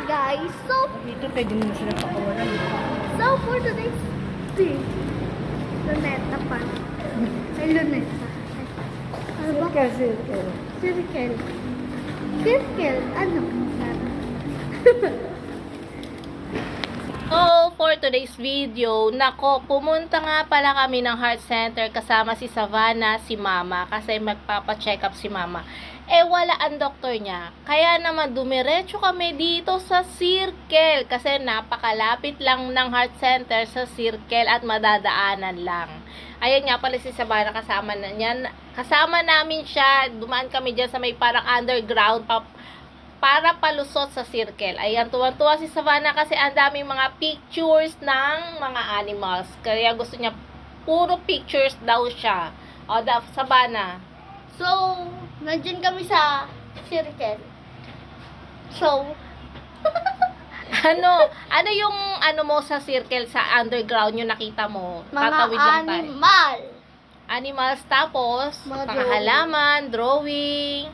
guys, Dito pwede mo sila pakawalan. so for today's video, Luneta pa. Ay, Luneta. Ano ba? Circle. Circle. Circle. Ano? So, for today's video, nako, pumunta nga pala kami ng heart center kasama si Savannah, si Mama, kasi magpapa-check up si Mama. Eh, wala ang doktor niya. Kaya naman, dumiretso kami dito sa Circle, kasi napakalapit lang ng heart center sa Circle at madadaanan lang. Ayun nga pala si Savannah, kasama na niyan. Kasama namin siya, dumaan kami dyan sa may parang underground, para palusot sa Circle. Ayan, tuwan-tuwa si Savannah kasi ang daming mga pictures ng mga animals. Kaya gusto niya, puro pictures daw siya. O, Savannah. So, nandyan kami sa circle. So, Ano yung ano mo sa Circle, sa underground yung nakita mo? mga Tatawid lang tayo. animal. Animals, tapos, Mga mga halaman, drawing.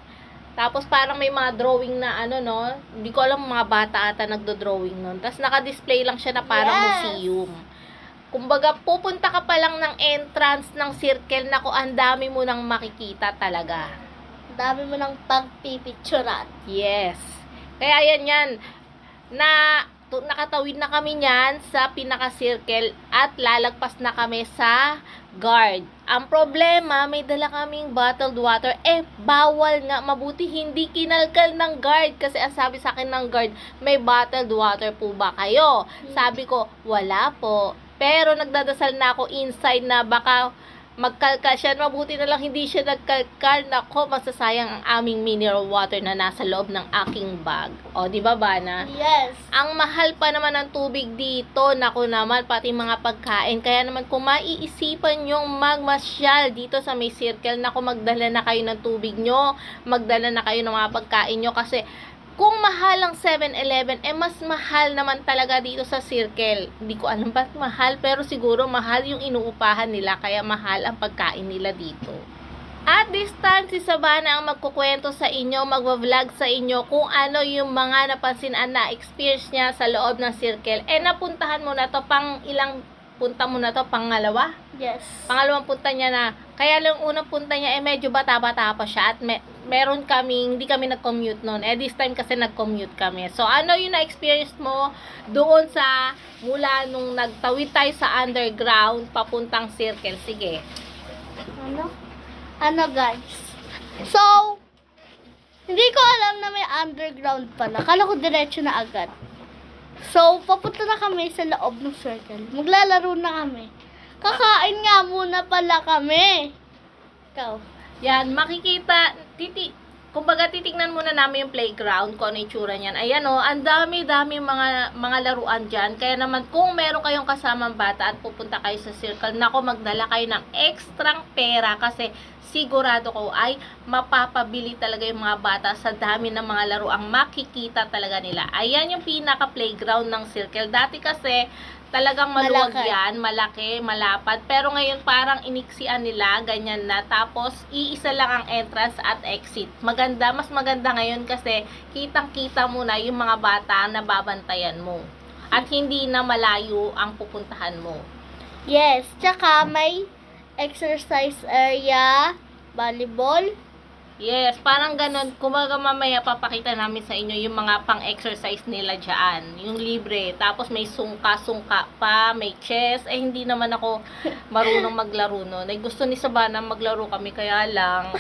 Tapos parang may mga drawing na ano, no? Hindi ko alam, mga bata ata nagdo-drawing nun. Tapos naka-display lang siya na parang Yes. museum. Kumbaga, pupunta ka pa lang ng entrance ng Circle, naku, ang dami mo nang makikita talaga. Dami mo ng pagpipicturan. Yes. Kaya yan. Nakatawid na kami niyan sa pinaka-circle at lalagpas na kami sa guard. Ang problema, may dala kaming bottled water. Eh, bawal nga. Mabuti hindi kinalkal ng guard. Kasi ang sabi sa akin ng guard, may bottled water po ba kayo? Sabi ko, wala po. Pero nagdadasal na ako inside na baka magkalkal siya. Mabuti na lang hindi siya nagkalkal. Nako, masasayang ang aming mineral water na nasa loob ng aking bag. O, di ba, Bana? Yes. Ang mahal pa naman ng tubig dito, naku naman, pati mga pagkain. Kaya naman, kung maiisipan nyong magmasyal dito sa may Circle, naku, magdala na kayo ng tubig nyo, magdala na kayo ng mga pagkain nyo, kasi kung mahal ang 7-Eleven, eh mas mahal naman talaga dito sa Circle. Hindi ko alam ba't mahal, pero siguro mahal yung inuupahan nila, kaya mahal ang pagkain nila dito. At this time, si Savannah ang magkukwento sa inyo, magwa-vlog sa inyo kung ano yung mga napansin at na-experience niya sa loob ng Circle. Eh, napuntahan mo na to, pang ilang punta mo na to? Pangalawa? Yes. Pangalawang punta niya na. Kaya lang unang punta niya, eh medyo bata-bata pa siya at meron kaming, hindi kami nag-commute noon. Eh, this time kasi nag-commute kami. So, ano yung na-experience mo doon sa, mula nung nagtawid tayo sa underground, papuntang Circle? Sige. Ano guys? So, hindi ko alam na may underground pala. Kala ko diretso na agad. So, papunta na kami sa loob ng circle. Maglalaro na kami. Kakain nga muna pala kami. Ikaw. Yan, makikita, kumbaga titignan muna namin yung playground, kung ano yung itsura niyan. Ayan o, ang dami-dami mga laruan dyan. Kaya naman, kung meron kayong kasamang bata at pupunta kayo sa Circle, nako, magdala kayo ng ekstrang pera kasi sigurado ko ay mapapabili talaga yung mga bata sa dami ng mga laruang makikita talaga nila. Ayan yung pinaka-playground ng Circle. Dati kasi, talagang maluwag Malaki. yan, malaki, malapad. Pero ngayon parang iniksian nila, ganyan na. Tapos, iisa lang ang entrance at exit. Maganda, mas maganda ngayon kasi kitang-kita mo na yung mga bata na babantayan mo. At hindi na malayo ang pupuntahan mo. Yes. Tsaka may exercise area, volleyball. Yes, parang ganun. Kumbaga mamaya papakita namin sa inyo yung mga pang-exercise nila dyan. Yung libre. Tapos may sungka-sungka pa, may chess. Eh, hindi naman ako marunong maglaro nun. Eh, gusto ni Savannah maglaro kami, kaya lang,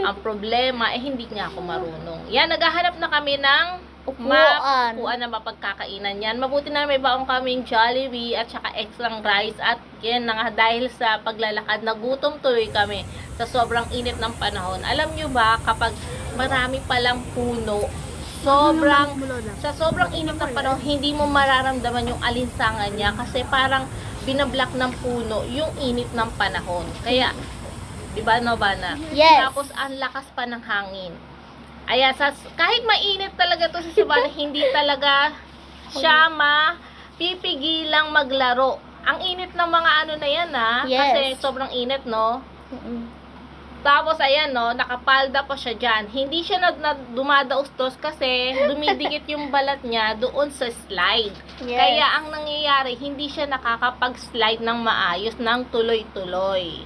ang problema, eh, hindi nga ako marunong. Yan, naghahanap na kami ng Upuan. upuan na mapagkakainan yan. Mabuti na may baong kaming Jollibee at saka extrang rice. At yan na nga, dahil sa paglalakad, nagutom tuloy kami sa sobrang init ng panahon. Alam nyo ba, kapag marami palang puno, sa sobrang init ng panahon, hindi mo mararamdaman yung alinsangan niya kasi parang binablock ng puno yung init ng panahon. Kaya, di ba, Novana? Yes. Tapos, ang lakas pa ng hangin. Ayan, kahit mainit talaga to si Savannah, hindi talaga siya mapipigilang maglaro. Ang init ng mga ano na yan, ha? Yes. Kasi sobrang init, no? Tapos, ayan, no, nakapalda pa siya dyan. Hindi siya dumadaustos kasi dumidikit yung balat niya doon sa slide. Yes. Kaya, ang nangyayari, hindi siya nakakapag-slide ng maayos, ng tuloy-tuloy.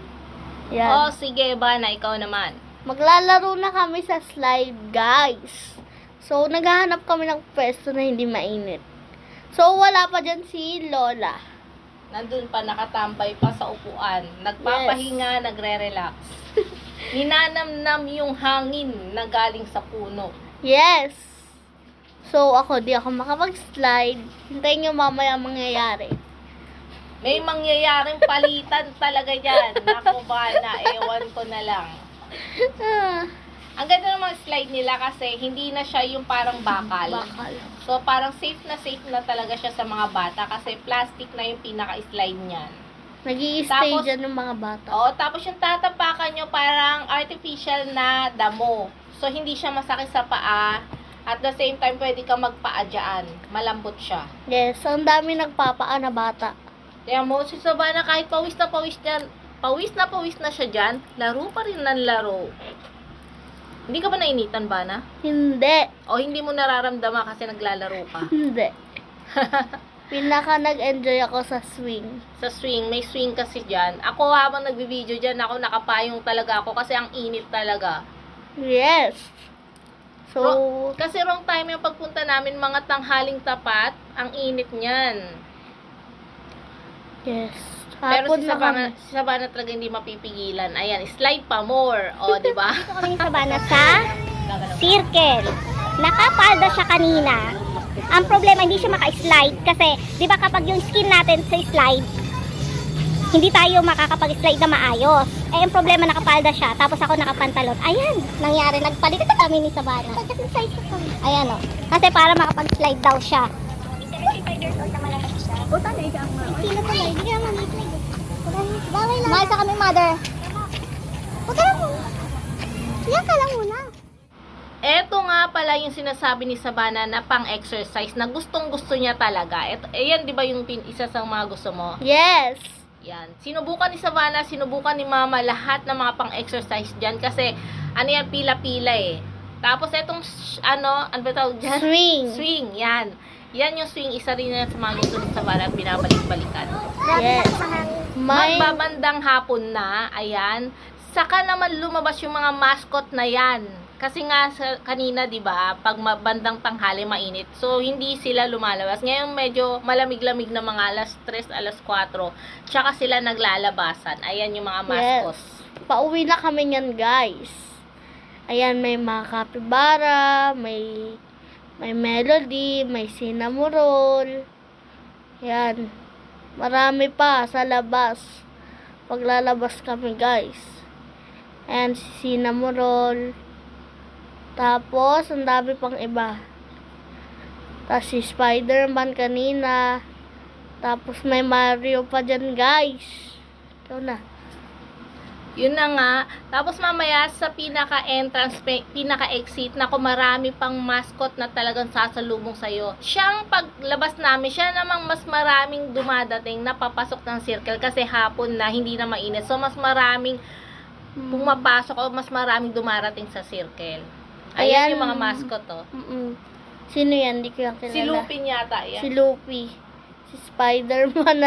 Yan. O, sige, Bana, ikaw naman. Maglalaro na kami sa slide, guys. So, naghahanap kami ng pwesto na hindi mainit. So, wala pa dyan si Lola. Nandun pa, nakatambay pa sa upuan. Nagpapahinga, nagre-relax. Ninanamnam yung hangin na galing sa puno. Yes. So, ako, di ako makapag-slide. Hintayin nyo mamaya ang mangyayari. May mangyayaring palitan talaga yan. Naku, Bana, ewan ko na lang. Ah, Ang ganda ng mga slide nila kasi hindi na siya yung parang bakal. bakal. So, parang safe na talaga siya sa mga bata kasi plastic na yung pinaka-slide niyan. Nag-i-stay Tapos- dyan ng mga bata. Oo, tapos yung tatapakan nyo parang artificial na damo. So, hindi siya masakit sa paa. At the same time, pwede ka magpaa dyan. Malambot siya. Yes, ang dami nagpapaan na bata. Kaya mo, si Savannah, kahit pawis na siya dyan, laro pa rin ng laro. Hindi ka ba nainitan, Bana? Hindi. O hindi mo nararamdaman kasi naglalaro ka? Hindi. Pinaka nag-enjoy ako sa swing. Sa swing, may swing kasi dyan. Ako habang nagbibideo dyan, ako nakapayong talaga ako kasi ang init talaga. Yes. So, Kasi wrong time yung pagpunta namin, mga tanghaling tapat, ang init niyan. yes. Pero Hapon si na Savannah, kami. si Savannah talaga hindi mapipigilan. Ayan, slide pa more. O, di ba? Dito kami sa Sabana sa circle. Nakapalda siya kanina. Ang problema, hindi siya maka-slide kasi, di ba kapag yung skin natin sa slide, hindi tayo makakapag-slide na maayos. Eh, ang problema, nakapalda siya, tapos ako nakapantalon. Ayan, nangyari, nagpalit kami ni Sabana. Ayan o. Kasi para makapag-slide daw siya. Sino pa lang? Hindi ka naman slide. Mahal sa kami, mother. Huwag ka lang muna. Iyak ka lang muna. Eto nga pala yung sinasabi ni Savannah na pang-exercise na gustong-gusto niya talaga. Ayan, di ba yung isa sa mga gusto mo? Yes. Yan. Sinubukan ni Savannah, sinubukan ni Mama lahat ng mga pang-exercise dyan kasi ano yan, pila-pila eh. Tapos etong ano ba tawag dyan? Swing. Swing, yan. Yan yung swing, isa rin yan sa mga gusto ni Savannah, binabalik-balikan. Yes. May Magbabandang hapon na, ayan. Saka naman lumabas yung mga mascot na yan. Kasi nga kanina, 'di ba, pag bandang tanghali mainit. So hindi sila lumalabas. Ngayon medyo malamig-lamig na mga alas 3, alas 4. Tsaka sila naglalabasan. Ayan yung mga mascots. pauwi na kami niyan, guys. Ayan, may mga capybara, may melody, may cinnamoroll. Ayan. Marami pa sa labas. Paglalabas kami, guys. Ayan, si cinnamoroll. Tapos, ang dami pang iba. Tapos si Spider-Man kanina. Tapos may Mario pa dyan, guys. Ito na. Yun na nga. Tapos mamaya sa pinaka-entrance, pinaka-exit, naku, marami pang mascot na talagang sasalubong sa'yo. Siyang paglabas namin, siya namang mas maraming dumadating na papasok ng circle kasi hapon na, hindi na mainit. So, mas maraming pumapasok o mas maraming dumarating sa circle. Ayan Ayan. yung mga mascot, oh. Sino yan? Di ko yung kilala. Si Lupin yata, yan. Si Luffy. Si Spider-Man na